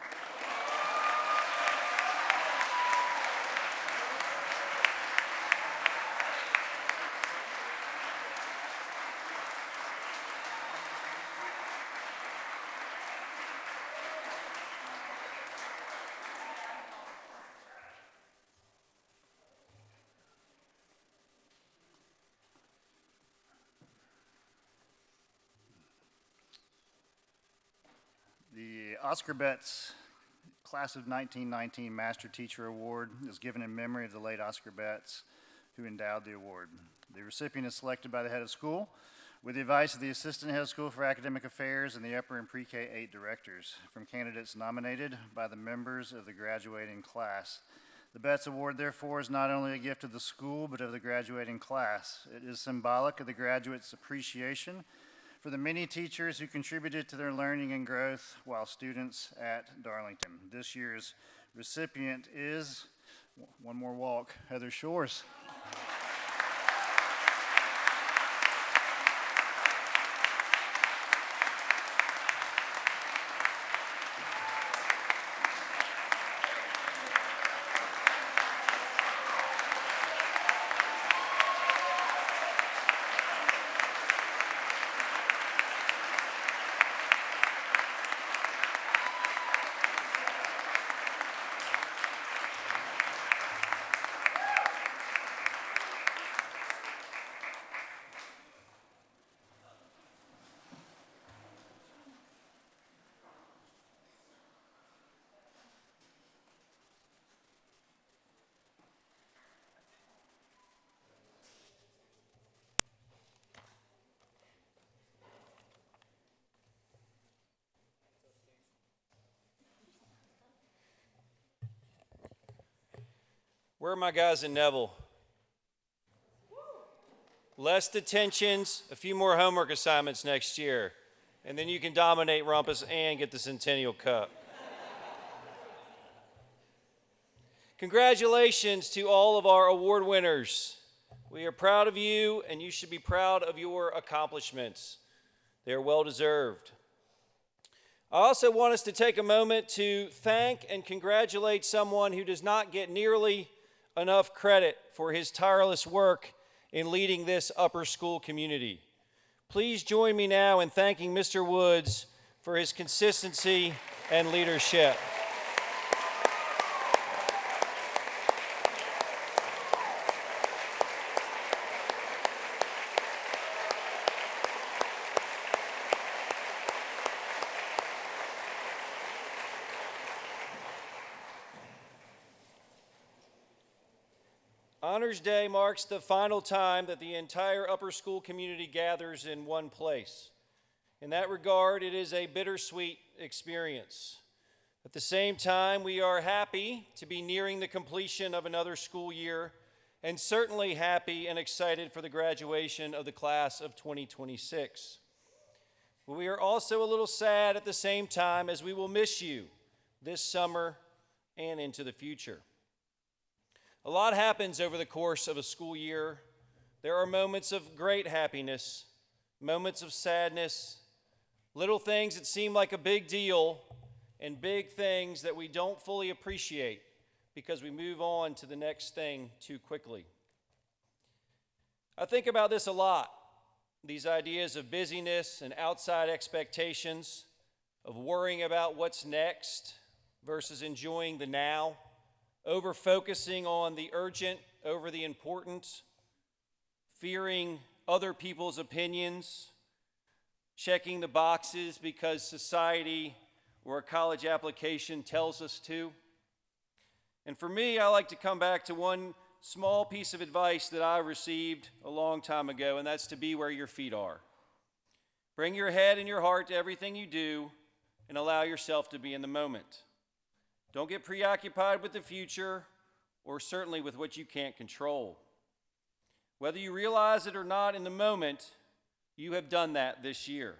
S: The Oscar Betts Class of 1919 Master Teacher Award is given in memory of the late Oscar Betts, who endowed the award. The recipient is selected by the head of school with the advice of the Assistant Head of School for Academic Affairs and the upper and pre-K 8 directors from candidates nominated by the members of the graduating class. The Betts Award, therefore, is not only a gift of the school, but of the graduating class. It is symbolic of the graduates' appreciation for the many teachers who contributed to their learning and growth while students at Darlington. This year's recipient is, one more walk, Heather Shores.
Q: Where are my guys in Neville? Less detentions, a few more homework assignments next year, and then you can dominate Rumpus and get the Centennial Cup. Congratulations to all of our award winners. We are proud of you, and you should be proud of your accomplishments. They are well deserved. I also want us to take a moment to thank and congratulate someone who does not get nearly enough credit for his tireless work in leading this upper school community. Please join me now in thanking Mr. Woods for his consistency and leadership. Honors Day marks the final time that the entire upper school community gathers in one place. In that regard, it is a bittersweet experience. At the same time, we are happy to be nearing the completion of another school year, and certainly happy and excited for the graduation of the class of 2026. But we are also a little sad at the same time, as we will miss you this summer and into the future. A lot happens over the course of a school year. There are moments of great happiness, moments of sadness, little things that seem like a big deal, and big things that we don't fully appreciate because we move on to the next thing too quickly. I think about this a lot, these ideas of busyness and outside expectations, of worrying about what's next versus enjoying the now, over-focusing on the urgent over the important, fearing other people's opinions, checking the boxes because society or a college application tells us to. And for me, I like to come back to one small piece of advice that I received a long time ago, and that's to be where your feet are. Bring your head and your heart to everything you do and allow yourself to be in the moment. Don't get preoccupied with the future or certainly with what you can't control. Whether you realize it or not in the moment, you have done that this year.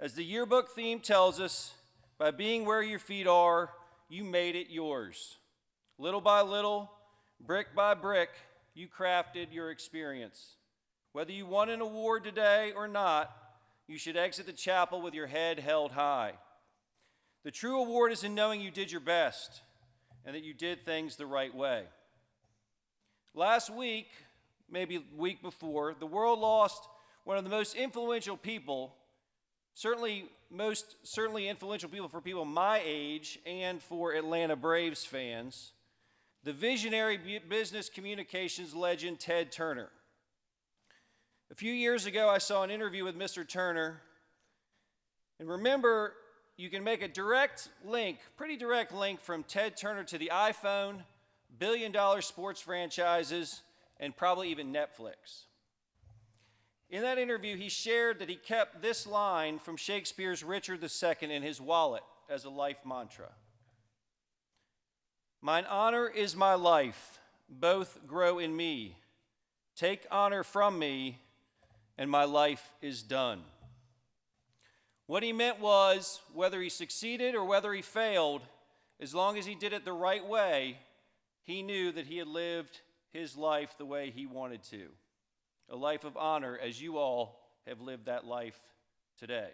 Q: As the yearbook theme tells us, by being where your feet are, you made it yours. Little by little, brick by brick, you crafted your experience. Whether you won an award today or not, you should exit the chapel with your head held high. The true award is in knowing you did your best and that you did things the right way. Last week, maybe the week before, the world lost one of the most influential people, certainly influential people for people my age and for Atlanta Braves fans, the visionary business communications legend Ted Turner. A few years ago, I saw an interview with Mr. Turner, and remember, you can make a pretty direct link from Ted Turner to the iPhone, billion-dollar sports franchises, and probably even Netflix. In that interview, he shared that he kept this line from Shakespeare's Richard II in his wallet as a life mantra. "Mine honor is my life, both grow in me. Take honor from me, and my life is done." What he meant was, whether he succeeded or whether he failed, as long as he did it the right way, he knew that he had lived his life the way he wanted to. A life of honor, as you all have lived that life today.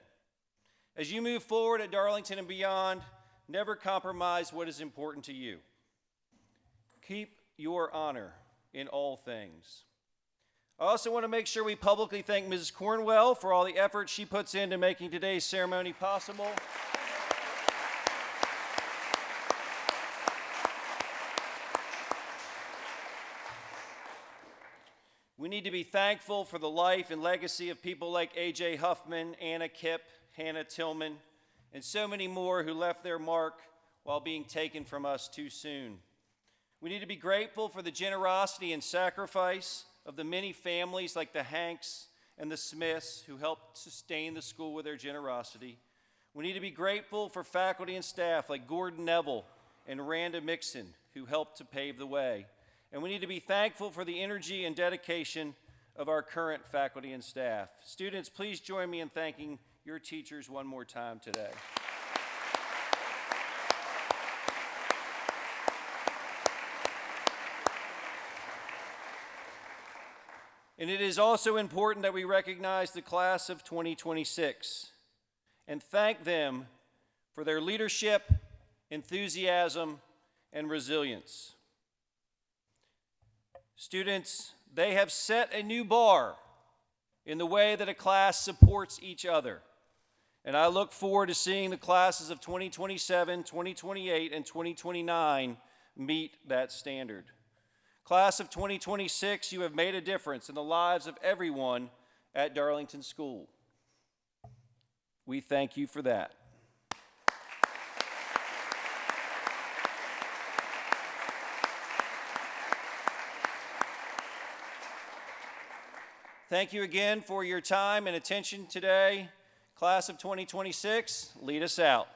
Q: As you move forward at Darlington and beyond, never compromise what is important to you. Keep your honor in all things. I also want to make sure we publicly thank Mrs. Cornwell for all the effort she puts into making today's ceremony possible. We need to be thankful for the life and legacy of people like A.J. Huffman, Anna Kipp, Hannah Tillman, and so many more who left their mark while being taken from us too soon. We need to be grateful for the generosity and sacrifice of the many families like the Hanks and the Smiths who helped sustain the school with their generosity. We need to be grateful for faculty and staff like Gordon Neville and Randa Mixon who helped to pave the way. And we need to be thankful for the energy and dedication of our current faculty and staff. Students, please join me in thanking your teachers one more time today. And it is also important that we recognize the class of 2026 and thank them for their leadership, enthusiasm, and resilience. Students, they have set a new bar in the way that a class supports each other. And I look forward to seeing the classes of 2027, 2028, and 2029 meet that standard. Class of 2026, you have made a difference in the lives of everyone at Darlington School. We thank you for that. Thank you again for your time and attention today. Class of 2026, lead us out.